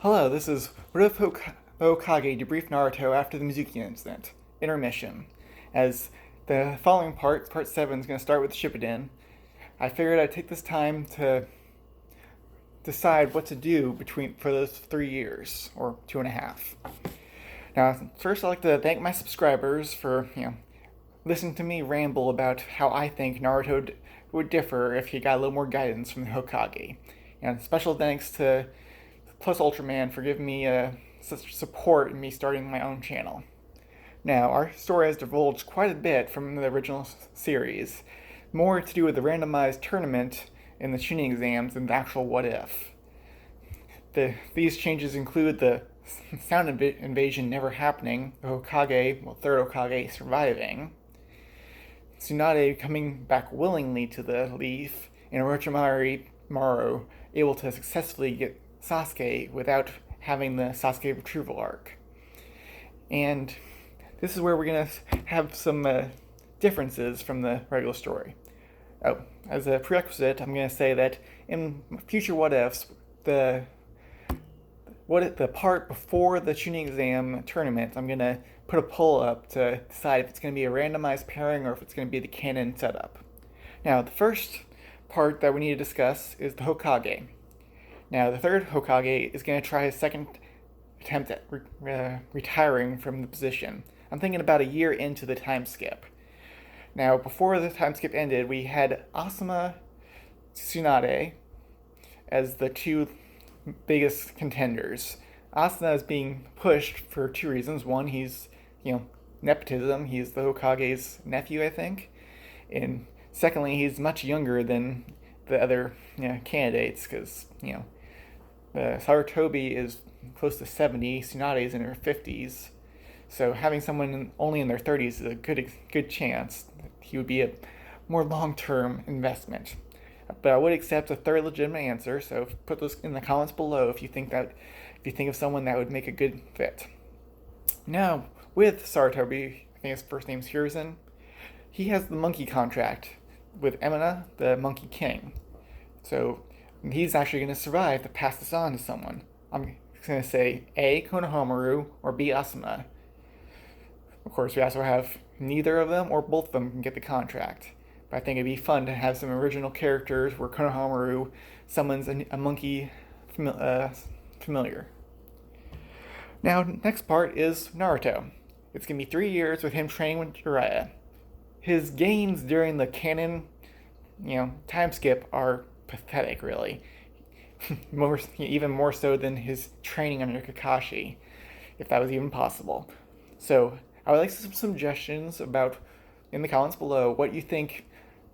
Hello, this is What if Hokage debriefed Naruto after the Mizuki incident? Intermission. As the following part 7, is going to start with Shippuden, I figured I'd take this time to decide what to do for those 3 years, or 2.5. Now, first I'd like to thank my subscribers for, listening to me ramble about how I think Naruto would differ if he got a little more guidance from the Hokage. And special thanks to Plus Ultraman for giving me such support in me starting my own channel. Now, our story has divulged quite a bit from the original series, more to do with the randomized tournament in the tuning exams than the actual what if. These changes include the sound invasion never happening, the Hokage, third Hokage, surviving, Tsunade coming back willingly to the Leaf, and Orochimaru Maru able to successfully get Sasuke without having the Sasuke retrieval arc. And this is where we're going to have some differences from the regular story. Oh, as a prerequisite, I'm going to say that in future what ifs, the part before the tuning exam tournament, I'm going to put a poll up to decide if it's going to be a randomized pairing or if it's going to be the canon setup. Now, the first part that we need to discuss is the Hokage. Now, the third Hokage is going to try his second attempt at retiring from the position. I'm thinking about a year into the time skip. Now, before the time skip ended, we had Asuma Tsunade as the two biggest contenders. Asuna is being pushed for two reasons. One, he's, nepotism. He's the Hokage's nephew, I think. And secondly, he's much younger than the other candidates because, Sarutobi is close to 70, Tsunade is in her 50s. So having someone only in their 30s is a good chance that he would be a more long-term investment. But I would accept a third legitimate answer, so put those in the comments below if you think of someone that would make a good fit. Now, with Sarutobi, I think his first name's Hiruzen, he has the monkey contract with Emina, the Monkey King. So he's actually going to survive to pass this on to someone. I'm going to say A, Konohamaru, or B, Asuma. Of course, we also have neither of them or both of them can get the contract. But I think it'd be fun to have some original characters where Konohamaru summons a monkey familiar. Now, next part is Naruto. It's going to be 3 years with him training with Jiraiya. His gains during the canon, time skip are pathetic, really. Even more so than his training under Kakashi, if that was even possible. So, I would like some suggestions about, in the comments below, what you think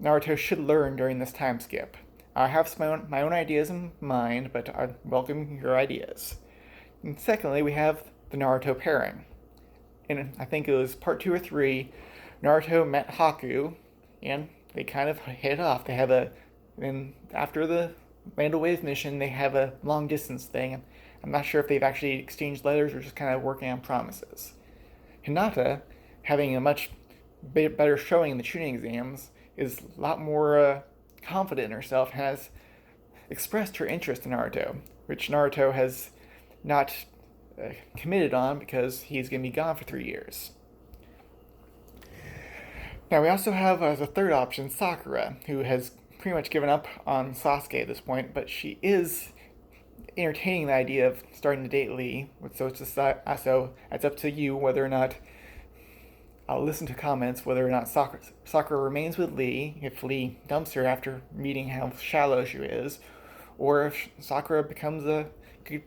Naruto should learn during this time skip. I have my own ideas in mind, but I welcome your ideas. And secondly, we have the Naruto pairing. And I think it was part 2 or 3, Naruto met Haku, and they kind of hit it off. They have and after the Land of Waves mission, they have a long distance thing. I'm not sure if they've actually exchanged letters or just kind of working on promises. Hinata, having a much better showing in the tuning exams, is a lot more confident in herself and has expressed her interest in Naruto, which Naruto has not committed on because he's going to be gone for 3 years. Now, we also have as a third option Sakura, who has pretty much given up on Sasuke at this point, but she is entertaining the idea of starting to date Lee. So it's up to you whether or not I'll listen to comments whether or not Sakura remains with Lee if Lee dumps her after meeting how shallow she is, or if Sakura becomes a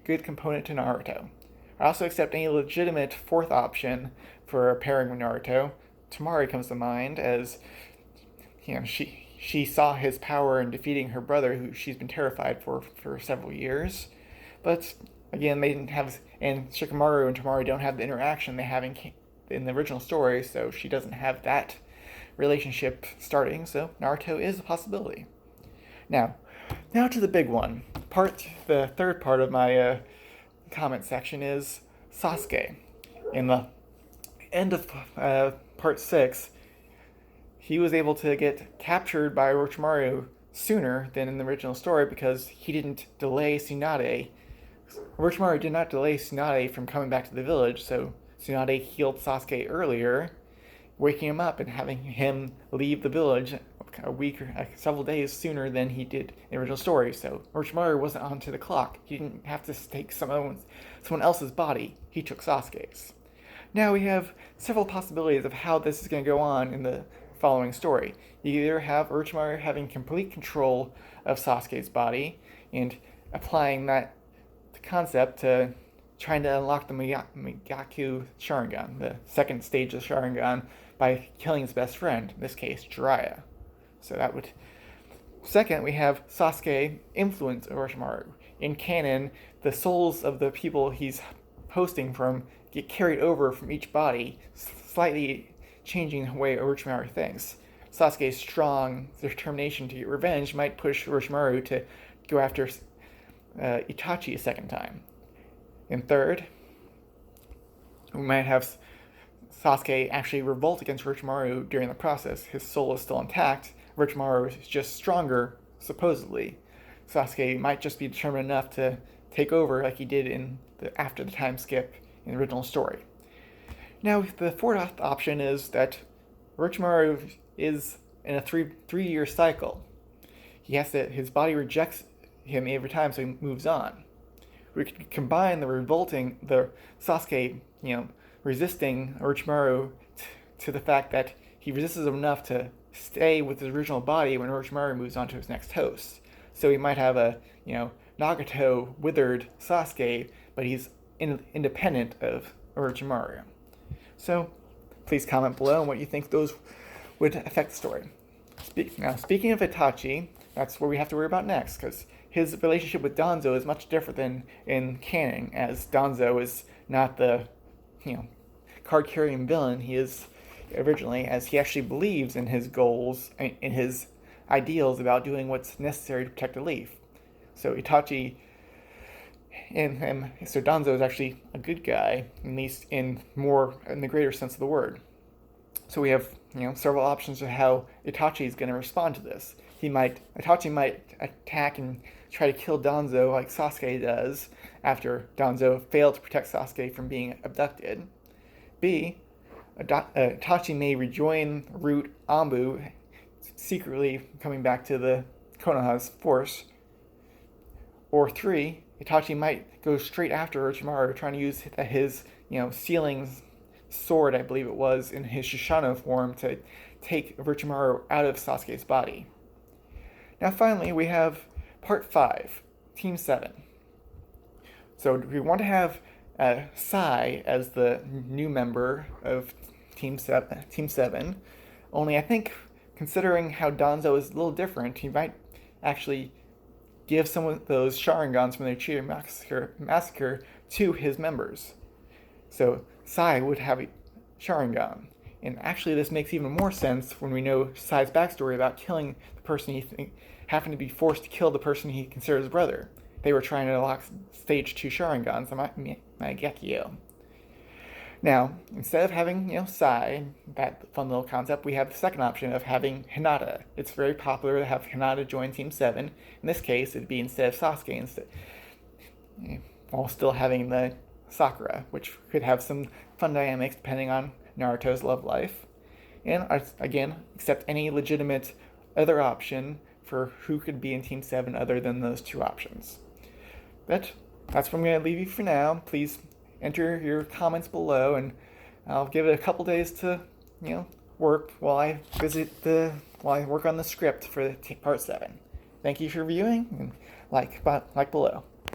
good component to Naruto. I also accept any legitimate fourth option for a pairing with Naruto. Tamari comes to mind as she saw his power in defeating her brother, who she's been terrified for several years. But again, they didn't have, and Shikamaru and Tamari don't have the interaction they have in the original story, so she doesn't have that relationship starting. So Naruto is a possibility. Now to the big one. The third part of my comment section is Sasuke. In the end of part 6, he was able to get captured by Orochimaru sooner than in the original story because he didn't delay Tsunade Orochimaru did not delay Tsunade from coming back to the village, so Tsunade healed Sasuke earlier, waking him up and having him leave the village a week or several days sooner than he did in the original story. So Orochimaru wasn't onto the clock. He didn't have to take someone else's body. He took Sasuke's. Now we have several possibilities of how this is going to go on in the following story. You either have Orochimaru having complete control of Sasuke's body and applying that concept to trying to unlock the Migaku Sharingan, the second stage of Sharingan, by killing his best friend, in this case, Jiraiya. So that would... Second, we have Sasuke influence Orochimaru. In canon, the souls of the people he's hosting from get carried over from each body, slightly changing the way Orochimaru thinks. Sasuke's strong determination to get revenge might push Orochimaru to go after Itachi a second time. And third, we might have Sasuke actually revolt against Orochimaru during the process. His soul is still intact. Orochimaru is just stronger, supposedly. Sasuke might just be determined enough to take over like he did after the time skip in the original story. Now, the fourth option is that Orochimaru is in a three-year cycle. His body rejects him every time, so he moves on. We could combine the Sasuke, resisting Orochimaru to the fact that he resists him enough to stay with his original body when Orochimaru moves on to his next host. So he might have a, Nagato withered Sasuke, but he's independent of Orochimaru. So please comment below on what you think those would affect the story. Now, speaking of Itachi, that's what we have to worry about next, because his relationship with Danzo is much different than in canon, as Danzo is not the, card-carrying villain he is originally, as he actually believes in his goals, in his ideals about doing what's necessary to protect the leaf. So Itachi so Danzo is actually a good guy, at least in the greater sense of the word. So we have, several options of how Itachi is going to respond to this. Itachi might attack and try to kill Danzo like Sasuke does after Danzo failed to protect Sasuke from being abducted. B, Itachi may rejoin Root Anbu, secretly coming back to the Konoha's force. Or 3, Itachi might go straight after Orochimaru, trying to use his, sealing sword, I believe it was, in his Shisano form to take Orochimaru out of Sasuke's body. Now finally, we have Part 5, Team 7. So we want to have Sai as the new member of Team 7, only I think, considering how Danzo is a little different, he might actually give some of those Sharingans from the Uchiha Massacre to his members. So Sai would have a Sharingan. And actually this makes even more sense when we know Sai's backstory about killing the person having to be forced to kill the person he considers his brother. They were trying to unlock stage 2 Sharingans, Mangekyo. Now, instead of having, Sai, that fun little concept, we have the second option of having Hinata. It's very popular to have Hinata join Team 7. In this case, it'd be instead of Sasuke, while still having the Sakura, which could have some fun dynamics depending on Naruto's love life. And, again, accept any legitimate other option for who could be in Team 7 other than those two options. But that's what I'm going to leave you for now. Please enter your comments below, and I'll give it a couple days to, work while I work on the script for Part 7. Thank you for viewing, and like below.